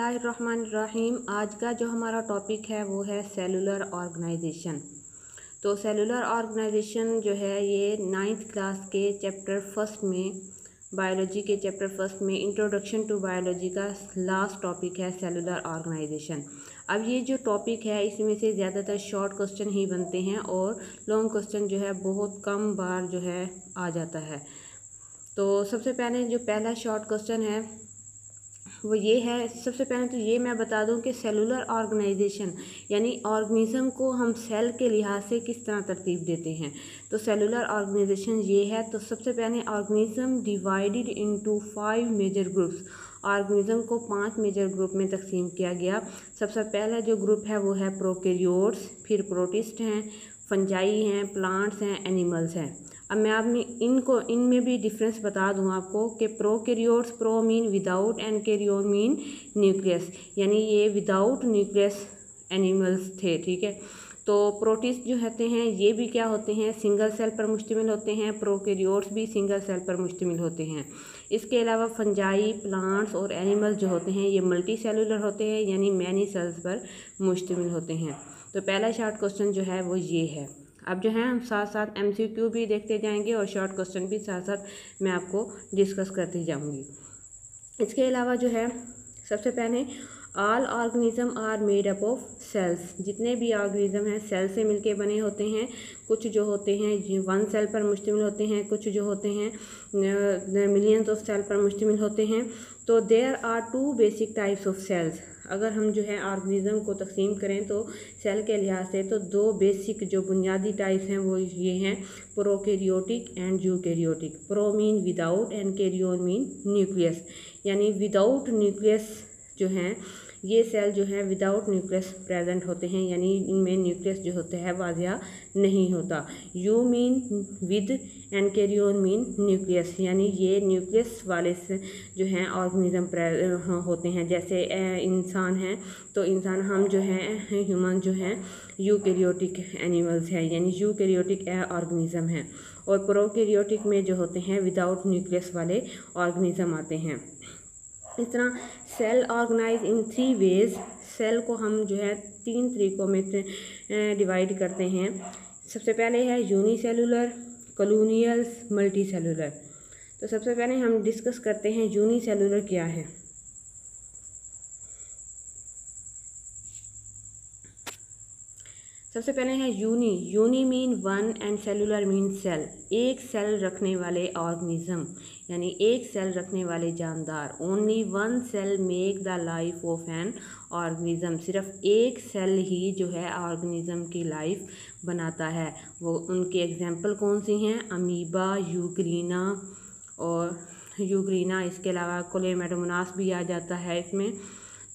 बिस्मिल्लाहिर्रहमानिर्रहीम। आज का जो हमारा टॉपिक है वो है सेलुलर ऑर्गेनाइजेशन। तो सेलुलर ऑर्गेनाइजेशन जो है ये 9th क्लास के चैप्टर फर्स्ट में, बायोलॉजी के चैप्टर फर्स्ट में इंट्रोडक्शन टू बायोलॉजी का लास्ट टॉपिक है सेलुलर ऑर्गेनाइजेशन। अब ये जो टॉपिक है इसमें से ज़्यादातर शॉर्ट क्वेश्चन ही बनते हैं और लॉन्ग क्वेश्चन जो है बहुत कम बार जो है आ जाता है। तो सबसे पहले जो पहला शॉर्ट क्वेश्चन है वो ये है। सबसे पहले तो ये मैं बता दूं कि सेलुलर ऑर्गेनाइजेशन यानी ऑर्गेनिज़म को हम सेल के लिहाज से किस तरह तरतीब देते हैं। तो सेलुलर ऑर्गेनाइजेशन ये है। तो सबसे पहले organism divided into 5 major groups. Organism को 5 मेजर ग्रुप में तकसीम किया गया। सबसे पहला जो ग्रुप है वो है प्रोकैरियोट्स, फिर प्रोटिस्ट हैं, फंजाई हैं, प्लांट्स हैं, एनिमल्स हैं। अब मैं आप इनमें भी डिफरेंस बता दूं आपको कि prokaryotes, pro mean without and Cairo mean nucleus, यानी ये विदाउट न्यूक्लियस एनिमल्स थे। ठीक है। तो प्रोटिस्ट जो होते हैं ये भी क्या होते हैं, सिंगल सेल पर मुश्तमिल होते हैं। प्रोकैरियोट्स भी सिंगल सेल पर मुश्तमिल होते हैं। इसके अलावा फंजाई, प्लांट्स और एनिमल्स जो होते हैं ये मल्टी सेलुलर होते हैं, यानी मैनी सेल्स पर मुश्तमिल होते हैं। तो पहला शॉर्ट क्वेश्चन जो है वो ये है। अब जो है हम साथ साथ MCQ भी देखते जाएंगे और शॉर्ट क्वेश्चन भी साथ साथ मैं आपको डिस्कस करती जाऊंगी। इसके अलावा जो है सबसे पहले all organism are made up of cells. जितने भी ऑर्गेनिज्म हैं सेल से मिलके बने होते हैं। कुछ जो होते हैं 1 सेल पर मुश्तमिल होते हैं, कुछ जो होते हैं मिलियंस ऑफ सेल पर मुश्तमिल होते हैं। तो there are 2 basic types of cells. अगर हम जो है ऑर्गेनिज्म को तकसीम करें तो सेल के लिहाज से तो 2 बेसिक जो बुनियादी टाइप्स हैं वो ये हैं, prokaryotic and eukaryotic. Pro mean without and Cairo mean nucleus, यानी विदाउट न्यूक्लियस जो हैं ये सेल जो है विदाउट न्यूक्लियस प्रेजेंट होते हैं, यानी इनमें न्यूक्लियस जो होता है वाजिया नहीं होता। You mean with and कैरियोन mean nucleus, यानी ये न्यूक्लियस वाले से जो हैं ऑर्गेनिज्म होते हैं। जैसे इंसान हैं तो इंसान हम जो हैं ह्यूमन जो हैं यूकैरियोटिक एनिमल्स हैं, यानी यूकैरियोटिक ऑर्गेनिज्म हैं। और प्रोकैरियोटिक में जो होते हैं विदाउट न्यूक्लियस वाले ऑर्गेनिज्म आते हैं। इस तरह सेल ऑर्गेनाइज इन 3 वेज। सेल को हम जो है 3 तरीक़ों में डिवाइड करते हैं। सबसे पहले है यूनिसेलुलर, कॉलोनियल, मल्टी सेलुलर। तो सबसे पहले हम डिस्कस करते हैं यूनिसेलुलर क्या है। सबसे पहले है uni mean 1 and cellular mean cell. एक सेल रखने वाले ऑर्गेनिज्म, यानी एक सेल रखने वाले जानदार। Only 1 cell make the life of an organism. सिर्फ एक सेल ही जो है ऑर्गेनिज्म की लाइफ बनाता है। वो उनकी एग्जांपल कौन सी हैं, अमीबा, यूग्रीना और यूग्रीना। इसके अलावा कोलेमेडोमोनास भी आ जाता है इसमें।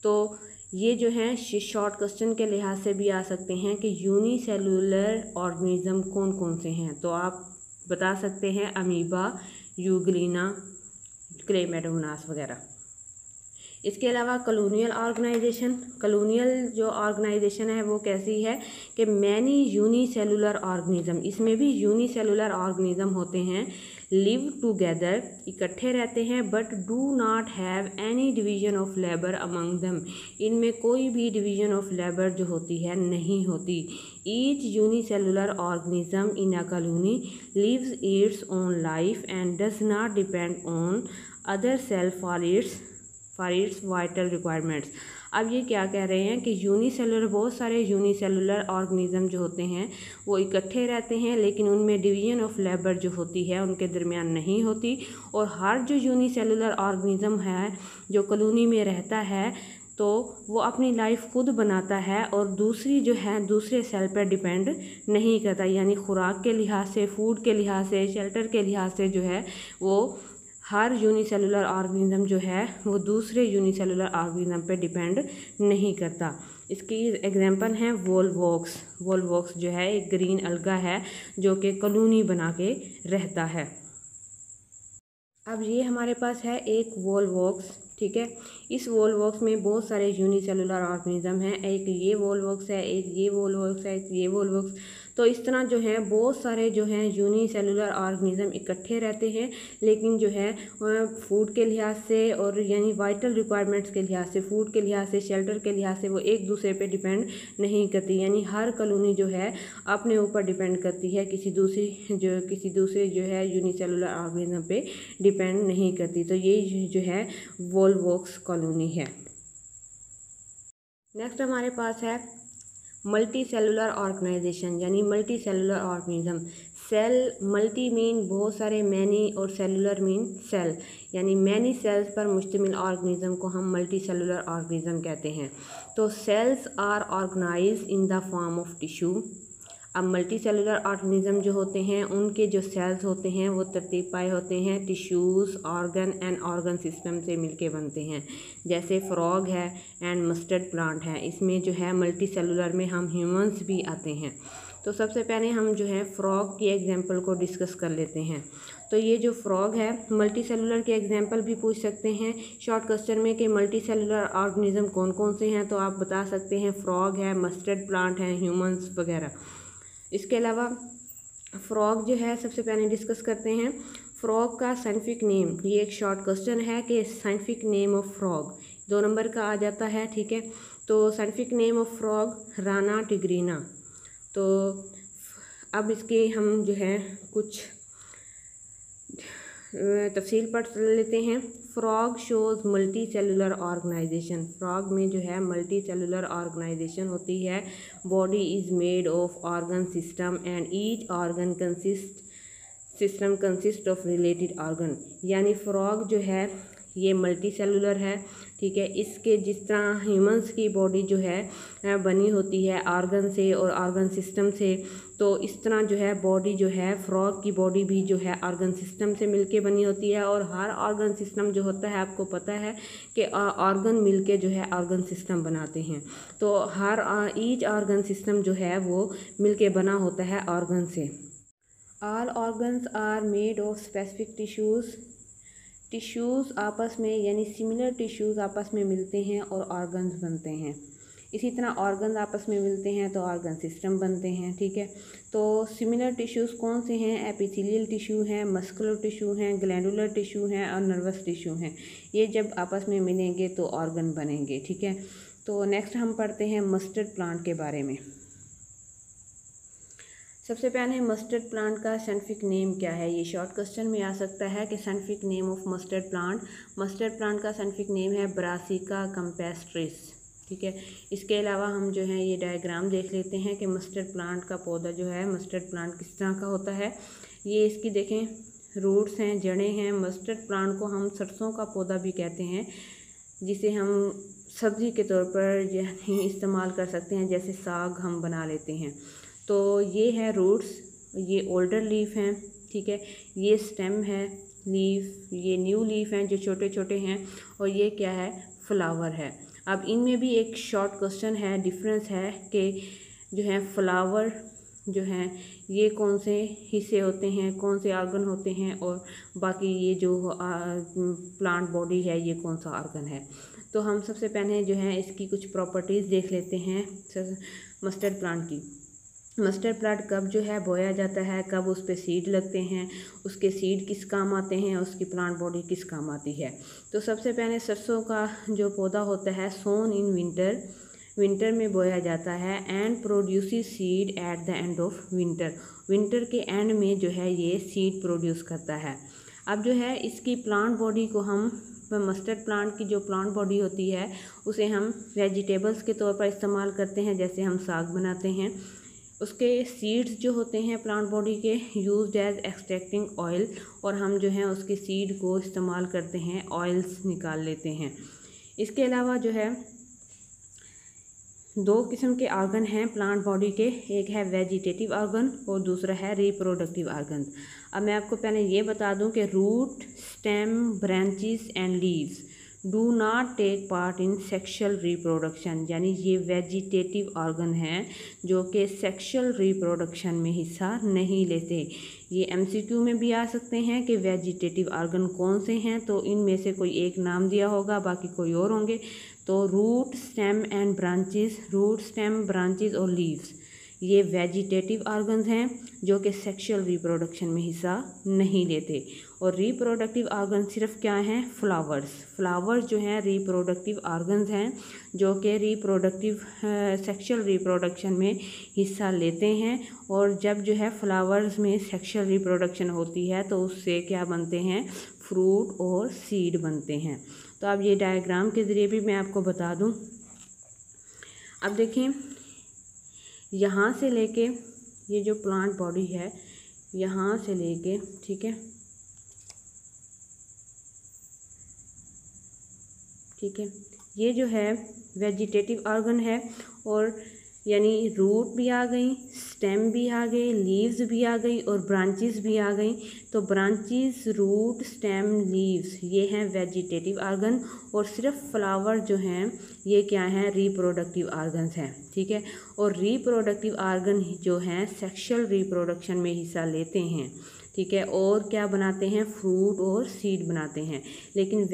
तो ये जो हैं शॉर्ट क्वेश्चन के लिहाज से भी आ सकते हैं कि यूनिसेलुलर ऑर्गेनिज्म कौन कौन से हैं। तो आप बता सकते हैं अमीबा, यूग्रीना, कोलेमेडोमोनास वगैरह। इसके अलावा कॉलोनियल ऑर्गेनाइजेशन। कॉलोनियल जो ऑर्गेनाइजेशन है वो कैसी है कि मैनी यूनिसेलुलर ऑर्गेनिज्म, इसमें भी यूनिसेलुलर ऑर्गेनिज्म होते हैं, लिव टुगेदर, इकट्ठे रहते हैं, but do not have any division of labour among them. इनमें कोई भी डिवीजन ऑफ लेबर जो होती है नहीं होती। Each unicellular organism in a colony lives its own life and does not depend on other cell for its vital requirements. अब ये क्या कह रहे हैं कि यूनिसेलुलर, बहुत सारे यूनिसेलुलर ऑर्गेनिज्म जो होते हैं वो इकट्ठे रहते हैं, लेकिन उनमें डिवीजन ऑफ लेबर जो होती है उनके दरमियान नहीं होती। और हर जो यूनिसेलुलर ऑर्गेनिज्म है जो कॉलोनी में रहता है तो वो अपनी लाइफ खुद बनाता है और दूसरी जो है दूसरे सेल पर डिपेंड नहीं करता, यानी खुराक के लिहाज से, फूड के लिहाज से, शेल्टर के लिहाज से जो है वो हर यूनिसेलुलर ऑर्गेनिज्म जो है वो दूसरे यूनिसेलुलर ऑर्गेनिज्म पे डिपेंड नहीं करता। इसकी एग्जांपल हैं वोलवॉक्स। वोलवॉक्स जो है एक ग्रीन अलगा है जो कि कॉलोनी बना के रहता है। अब ये हमारे पास है एक वोलवॉक्स ठीक है। इस वॉलवॉक्स में बहुत सारे यूनिसेलुलर ऑर्गेनिज्म हैं, एक ये वॉलवॉक्स है, एक ये वॉलवॉक्स है, एक ये वॉलवॉक्स। तो इस तरह जो है बहुत सारे जो हैं यूनिसेलुलर ऑर्गेनिज्म इकट्ठे रहते हैं, लेकिन जो है फूड के लिहाज से और यानी वाइटल रिक्वायरमेंट्स के लिहाज से, फूड के लिहाज से, शेल्टर के लिहाज से वो एक दूसरे पे डिपेंड नहीं करती। यानी हर कॉलोनी जो है अपने ऊपर डिपेंड करती है, किसी दूसरे जो है यूनिसेलुलर ऑर्गेनिज्म पे डिपेंड नहीं करती। तो ये जो है वॉलवॉक्स कॉलोनी है। नेक्स्ट हमारे पास है मल्टी सेलुलर ऑर्गेनाइजेशन, यानी multi cellular organism. Cell multi mean बहुत सारे, मैनी और सेलुलर मीन सेल, यानी मैनी सेल्स पर मुश्तमिल ऑर्गेनिज्म को हम मल्टी सेलुलर ऑर्गेनिज्म कहते हैं। तो cells are organize in the form of tissue. अब मल्टी सेलुलर ऑर्गेनिज्म जो होते हैं उनके जो सेल्स होते हैं वो तरतीब पाए होते हैं tissues, organ and organ system से मिलके बनते हैं। जैसे फ्रॉग है एंड मस्टर्ड प्लांट है, इसमें जो है मल्टी सेलुलर में हम ह्यूमंस भी आते हैं। तो सबसे पहले हम जो है फ्रॉग की एग्जांपल को डिस्कस कर लेते हैं। तो ये जो फ्रॉग है मल्टी सेलुलर के एग्जांपल भी पूछ सकते हैं शॉर्ट क्वेश्चन में कि मल्टी सेलुलर ऑर्गेनिज्म कौन कौन से हैं, तो आप बता सकते हैं फ्रॉग है, मस्टर्ड प्लांट है, ह्यूमंस वगैरह। इसके अलावा फ्रॉग जो है सबसे पहले डिस्कस करते हैं फ्रॉग का साइंटिफिक नेम। ये एक शॉर्ट क्वेश्चन है कि scientific name of frog 2 number का आ जाता है, ठीक है। तो scientific name of frog Rana tigrina. तो अब इसके हम जो है कुछ तफसील पढ़ लेते हैं। Frog shows multi cellular organization. Frog में जो है मल्टी सेलुलर ऑर्गेनाइजेशन होती है। Body is made of organ system and each organ consist of related organ. यानी फ्रॉग जो है ये मल्टी सेलुलर है, ठीक है। इसके जिस तरह ह्यूमंस की बॉडी जो है बनी होती है ऑर्गन से और ऑर्गन सिस्टम से, तो इस तरह जो है बॉडी जो है फ्रॉग की बॉडी भी जो है ऑर्गन सिस्टम से मिलके बनी होती है। और हर ऑर्गन सिस्टम जो होता है आपको पता है कि ऑर्गन मिलके जो है ऑर्गन सिस्टम बनाते हैं। तो हर ईच ऑर्गन सिस्टम जो है वो मिलके बना होता है ऑर्गन से। All organs are made of specific tissues आपस में यानी सिमिलर टिश्यूज़ आपस में मिलते हैं और ऑर्गन्स बनते हैं। इसी तरह ऑर्गन आपस में मिलते हैं तो ऑर्गन सिस्टम बनते हैं, ठीक है। तो सिमिलर टिश्यूज़ कौन से हैं? एपिथेलियल टिश्यू हैं, मस्कुलर टिश्यू हैं, ग्लैंडुलर टिश्यू हैं और नर्वस टिश्यू हैं। ये जब आपस में मिलेंगे तो ऑर्गन बनेंगे, ठीक है। तो नेक्स्ट हम पढ़ते हैं मस्टर्ड प्लांट के बारे में। सबसे पहले मस्टर्ड प्लांट का साइंटिफिक नेम क्या है? ये शॉर्ट क्वेश्चन में आ सकता है कि scientific name of mustard plant. Mustard plant का साइंटिफिक नेम है ब्रासिका कैम्पेस्ट्रिस, ठीक है। इसके अलावा हम जो है ये डायग्राम देख लेते हैं कि मस्टर्ड प्लांट का पौधा जो है मस्टर्ड प्लांट किस तरह का होता है। ये इसकी देखें रूट्स हैं, जड़ें हैं। मस्टर्ड प्लांट को हम सरसों का पौधा भी कहते हैं, जिसे हम सब्ज़ी के तौर पर यानी इस्तेमाल कर सकते हैं, जैसे साग हम बना लेते हैं। तो ये है रूट्स, ये ओल्डर लीफ हैं, ठीक है। ये स्टेम है, लीफ, ये न्यू लीफ हैं जो छोटे छोटे हैं, और ये क्या है? फ्लावर है। अब इनमें भी एक शॉर्ट क्वेश्चन है, डिफरेंस है कि जो है फ्लावर जो हैं ये कौन से हिस्से होते हैं, कौन से ऑर्गन होते हैं, और बाकी ये जो प्लांट बॉडी है ये कौन सा ऑर्गन है। तो हम सबसे पहले जो है इसकी कुछ प्रॉपर्टीज़ देख लेते हैं मस्टर्ड प्लांट की। मस्टर्ड प्लांट कब जो है बोया जाता है, कब उस पर सीड लगते हैं, उसके सीड किस काम आते हैं, उसकी प्लांट बॉडी किस काम आती है। तो सबसे पहले सरसों का जो पौधा होता है सोन इन विंटर में बोया जाता है and produces seed at the end of winter के एंड में जो है ये सीड प्रोड्यूस करता है। अब जो है इसकी प्लांट बॉडी को हम मस्टर्ड प्लांट की जो प्लांट बॉडी होती है उसे हम वेजिटेबल्स के तौर पर इस्तेमाल करते हैं, जैसे हम साग बनाते हैं। उसके सीड्स जो होते हैं प्लांट बॉडी के यूज्ड एज एक्सट्रैक्टिंग ऑयल, और हम जो है उसके सीड को इस्तेमाल करते हैं, ऑयल्स निकाल लेते हैं। इसके अलावा जो है 2 किस्म के ऑर्गन हैं प्लांट बॉडी के, एक है वेजिटेटिव ऑर्गन और दूसरा है रिप्रोडक्टिव ऑर्गन। अब मैं आपको पहले ये बता दूं कि root, stem, branches and leaves, do not take part in sexual reproduction, यानी ये वेजिटेटिव ऑर्गन हैं जो कि सेक्शुअल रिप्रोडक्शन में हिस्सा नहीं लेते। ये एमसीक्यू में भी आ सकते हैं कि वेजिटेटिव ऑर्गन कौन से हैं, तो इनमें से कोई एक नाम दिया होगा, बाकी कोई और होंगे। तो root, stem and branches, root, stem, branches और लीव्स, ये वेजिटेटिव ऑर्गन्स हैं जो कि सेक्शुअल रिप्रोडक्शन में हिस्सा नहीं लेते। और रिप्रोडक्टिव ऑर्गन सिर्फ क्या हैं? फ्लावर्स। फ्लावर्स जो हैं रिप्रोडक्टिव ऑर्गन्स हैं जो कि रिप्रोडक्टिव सेक्शुअल रिप्रोडक्शन में हिस्सा लेते हैं। और जब जो है फ्लावर्स में सेक्शुअल रिप्रोडक्शन होती है तो उससे क्या बनते हैं? फ्रूट और सीड बनते हैं। तो अब ये डायग्राम के ज़रिए भी मैं आपको बता दूं। अब देखें, यहाँ से लेके ये जो प्लांट बॉडी है, यहाँ से लेके, ठीक है, ठीक है, ये जो है वेजिटेटिव ऑर्गन है। और यानी रूट भी आ गई, स्टेम भी आ गए, लीव्स भी आ गई और ब्रांचेस भी आ गई। तो ब्रांचेस, रूट, स्टेम, लीव्स, ये हैं वेजिटेटिव ऑर्गन। और सिर्फ फ्लावर जो हैं ये क्या हैं? रिप्रोडक्टिव ऑर्गन्स हैं, ठीक है। और रिप्रोडक्टिव ऑर्गन जो हैं सेक्शुअल रिप्रोडक्शन में हिस्सा लेते हैं, ठीक है, और क्या बनाते हैं? फ्रूट और सीड बनाते हैं। लेकिन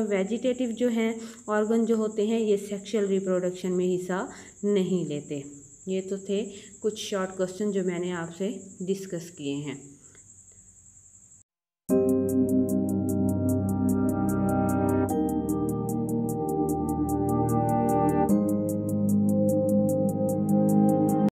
वेजिटेटिव जो हैं ऑर्गन जो होते हैं ये सेक्शुअल रिप्रोडक्शन में हिस्सा नहीं लेते। ये तो थे कुछ शॉर्ट क्वेश्चन जो मैंने आपसे डिस्कस किए हैं।